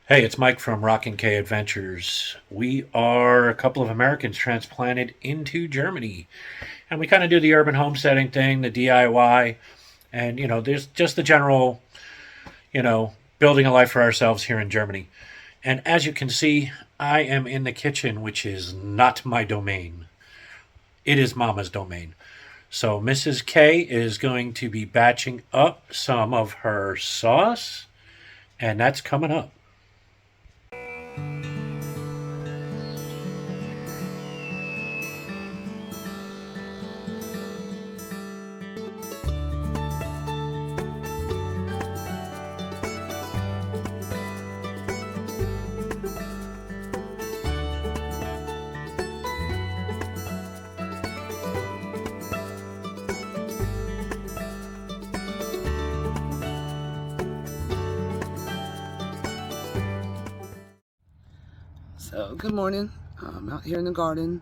Hey, it's Mike from Rockin' K Adventures. We are a couple of Americans transplanted into Germany, and we kind of do the urban homesteading thing, the DIY, and there's just the general, building a life for ourselves here in Germany. And as you can see, I am in the kitchen, which is not my domain. It is Mama's domain. So Mrs. K is going to be batching up some of her sauce, and that's coming up. So, good morning. I'm out here in the garden.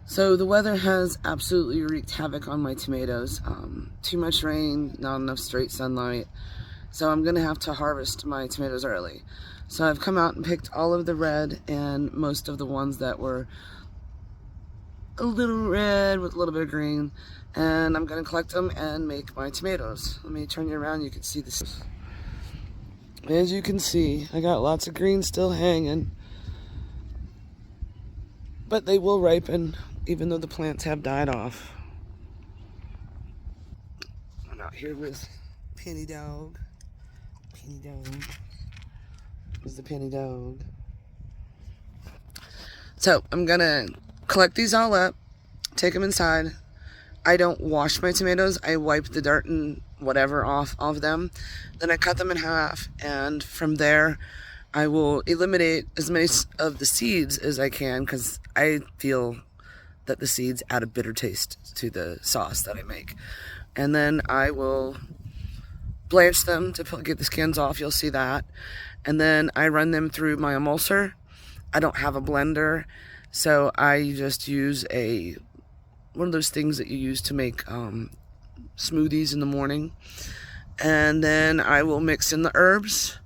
So, the weather has absolutely wreaked havoc on my tomatoes. Too much rain, not enough straight sunlight. So, I'm going to have to harvest my tomatoes early. So, I've come out and picked all of the red and most of the ones that were a little red with a little bit of green. And I'm going to collect them and make my tomatoes. Let me turn you around. You can see this. As you can see, I got lots of green still hanging. But they will ripen, even though the plants have died off. I'm out here with Penny Dog. Penny Dog. This is the Penny Dog. So, I'm gonna collect these all up, take them inside. I don't wash my tomatoes. I wipe the dirt and whatever off of them. Then I cut them in half, and from there, I will eliminate as many of the seeds as I can because I feel that the seeds add a bitter taste to the sauce that I make. And then I will blanch them to get the skins off. You'll see that. And then I run them through my emulser. I don't have a blender, so I just use one of those things that you use to make smoothies in the morning. And then I will mix in the herbs.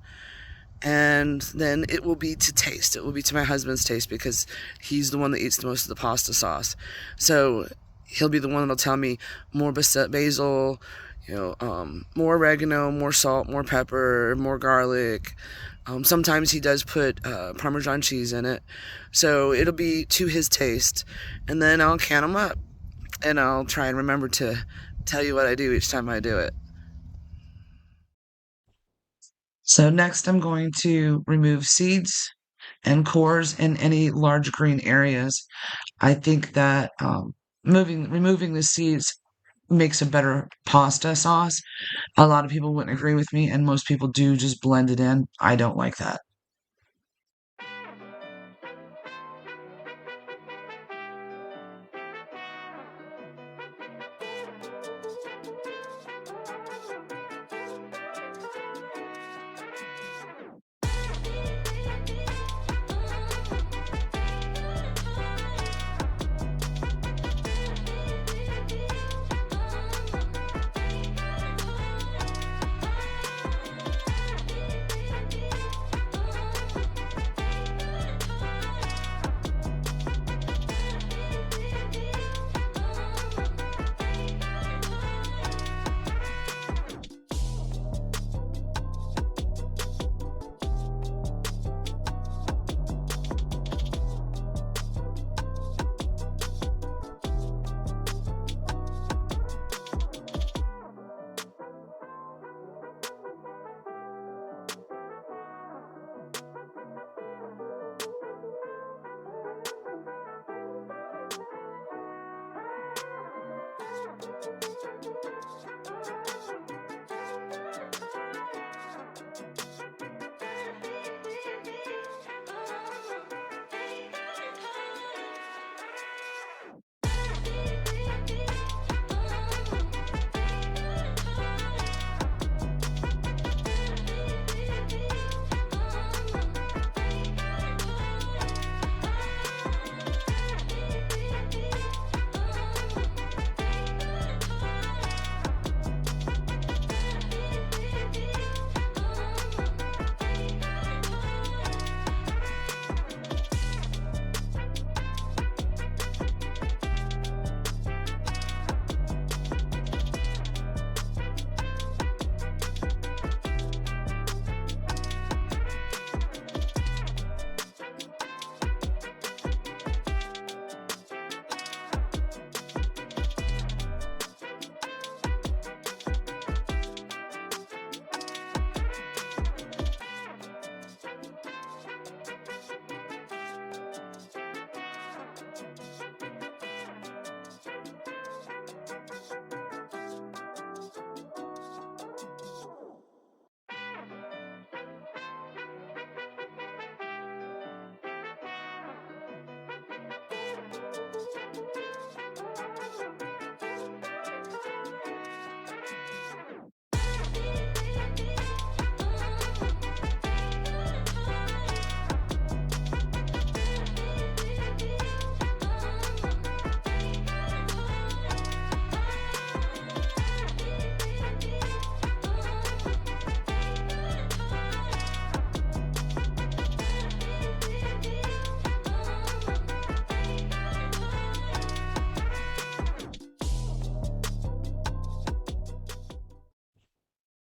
And then it will be to taste. It will be to my husband's taste because he's the one that eats the most of the pasta sauce. So he'll be the one that'll tell me more basil, more oregano, more salt, more pepper, more garlic. Sometimes he does put Parmesan cheese in it. So it'll be to his taste. And then I'll can them up. And I'll try and remember to tell you what I do each time I do it. So next I'm going to remove seeds and cores in any large green areas. I think that removing the seeds makes a better pasta sauce. A lot of people wouldn't agree with me, and most people do just blend it in. I don't like that.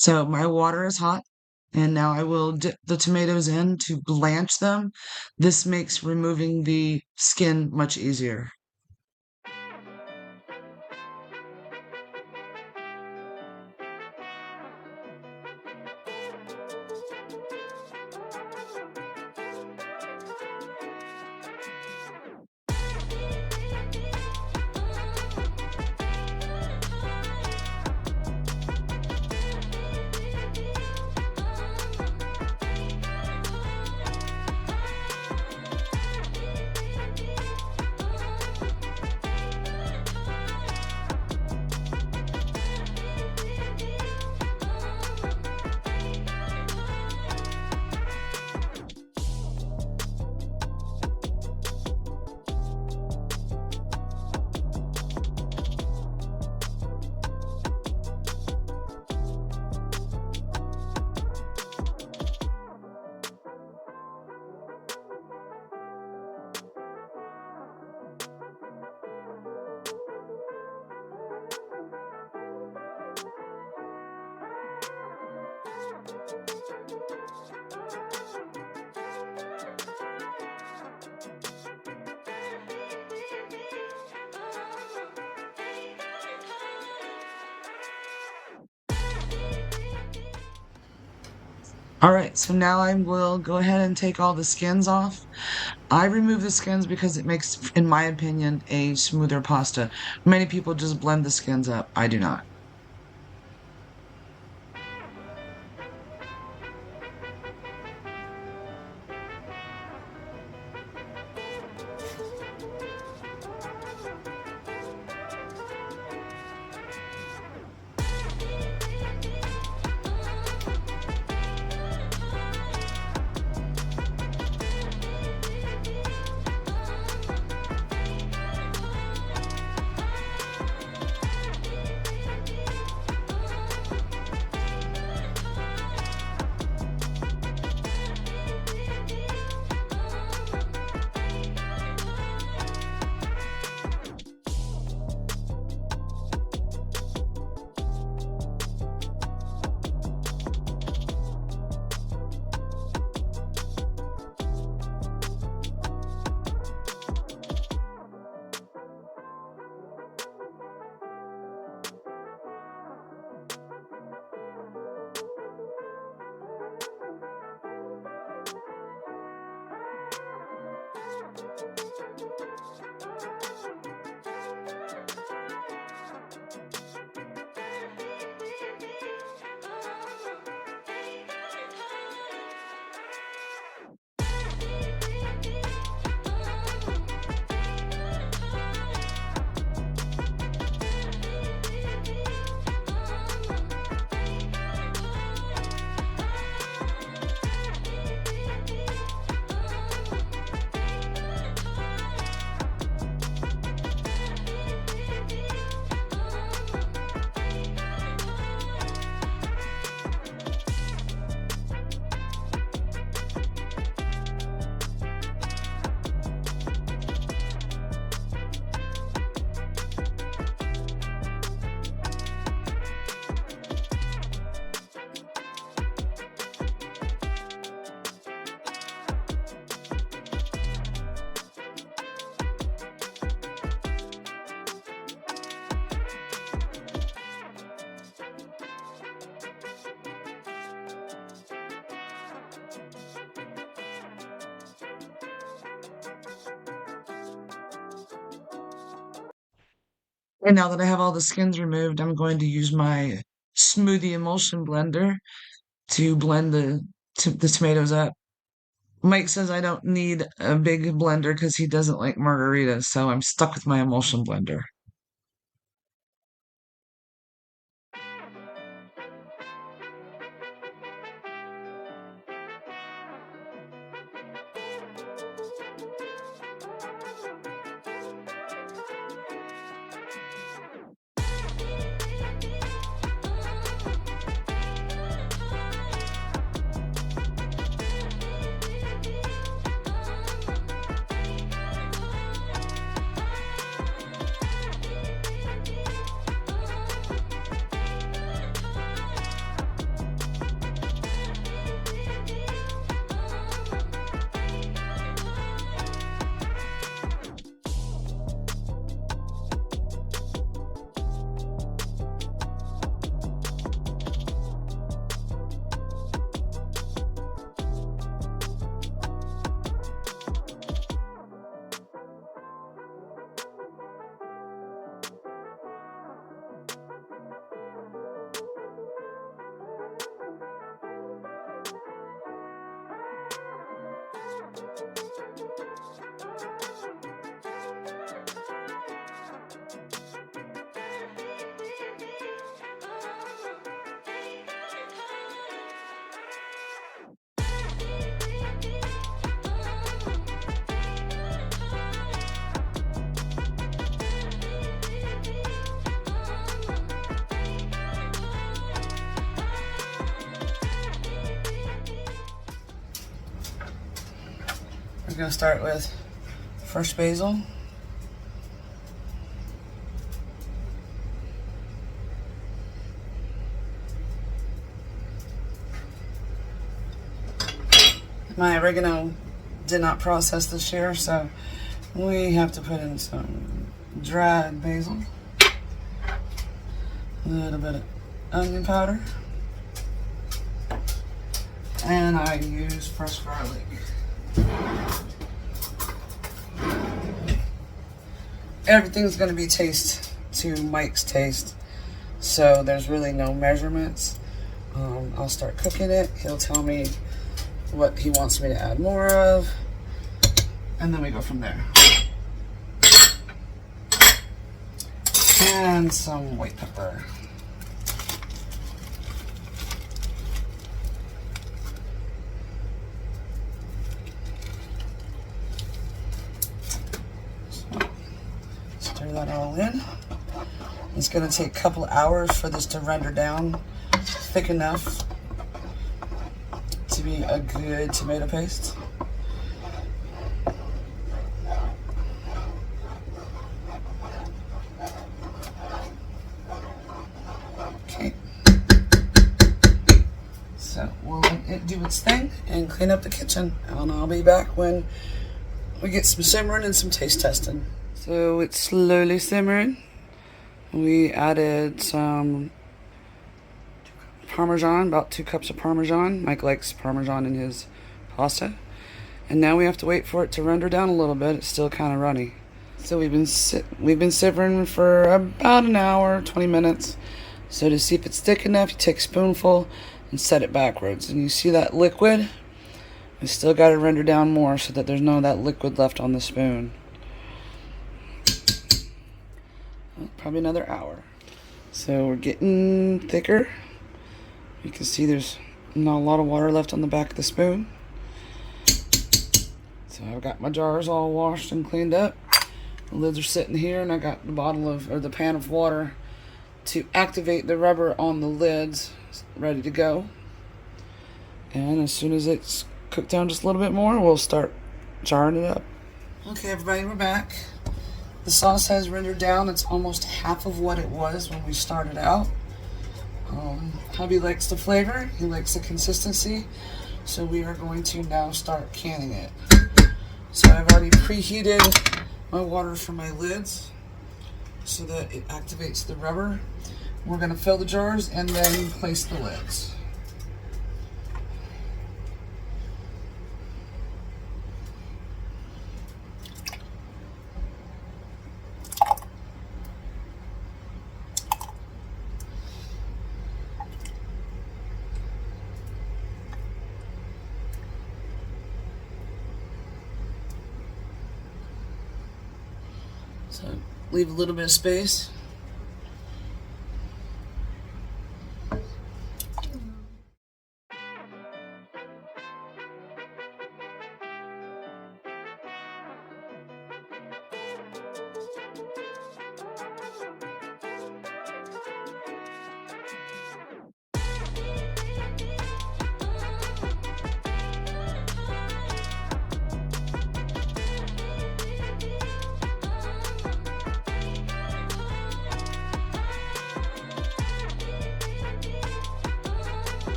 So my water is hot, and now I will dip the tomatoes in to blanch them. This makes removing the skin much easier. All right, so now I will go ahead and take all the skins off. I remove the skins because it makes, in my opinion, a smoother pasta. Many people just blend the skins up. I do not. And now that I have all the skins removed, I'm going to use my smoothie emulsion blender to blend the tomatoes up. Mike says I don't need a big blender because he doesn't like margaritas, so I'm stuck with my emulsion blender. gonna start with fresh basil. My oregano did not process this year, so we have to put in some dried basil, a little bit of onion powder, and I use fresh garlic. Everything's going to be taste to Mike's taste, so there's really no measurements. I'll start cooking it. He'll tell me what he wants me to add more of, and then we go from there. And some white pepper. So, stir that all in. It's going to take a couple hours for this to render down thick enough to be a good tomato paste. Okay. So we'll let it do its thing and clean up the kitchen. And I'll be back when we get some simmering and some taste testing. So it's slowly simmering. We added some Parmesan, about 2 cups of Parmesan. Mike likes Parmesan in his pasta. And now we have to wait for it to render down a little bit. It's still kind of runny. So we've been simmering for about an hour, 20 minutes. So to see if it's thick enough, you take a spoonful and set it backwards. And you see that liquid? We still got to render down more so that there's none of that liquid left on the spoon. Probably another hour. So we're getting thicker. You can see there's not a lot of water left on the back of the spoon. So I've got my jars all washed and cleaned up. The lids are sitting here, and I got the pan of water to activate the rubber on the lids ready to go. And as soon as it's cooked down just a little bit more, we'll start jarring it up. Okay, everybody, we're back. The sauce has rendered down. It's almost half of what it was when we started out. Hubby likes the flavor, he likes the consistency, so we are going to now start canning it. So I've already preheated my water for my lids so that it activates the rubber. We're going to fill the jars and then place the lids. So leave a little bit of space.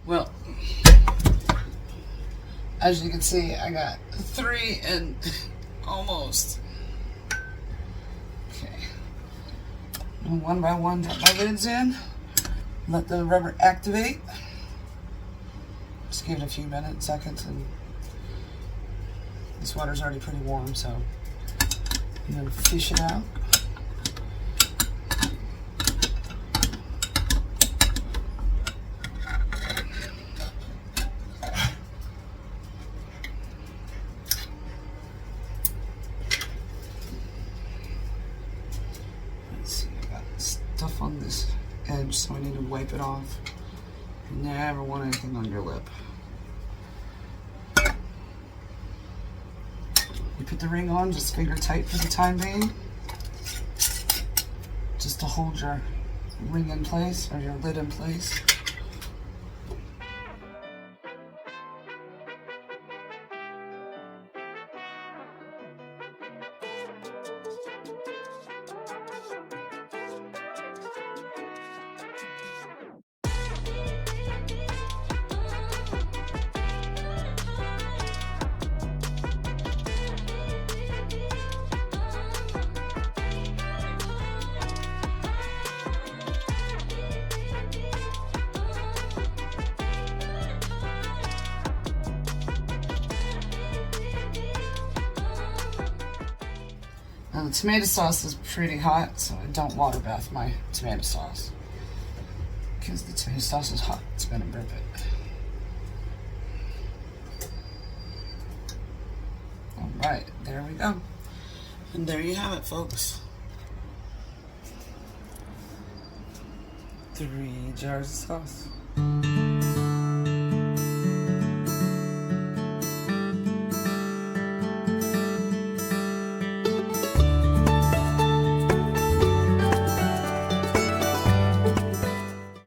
Well, as you can see, I got 3 and almost. Okay. And one by one, drop my lids in. Let the rubber activate. Just give it a few minutes, seconds, and this water's already pretty warm, so I'm gonna fish it out. Stuff on this edge, so I need to wipe it off. You never want anything on your lip. You put the ring on, just finger tight for the time being. just to hold your ring in place or your lid in place. Now the tomato sauce is pretty hot, so I don't water bath my tomato sauce. Because the tomato sauce is hot, it's gonna burp it. Alright, there we go. And there you have it, folks. 3 jars of sauce.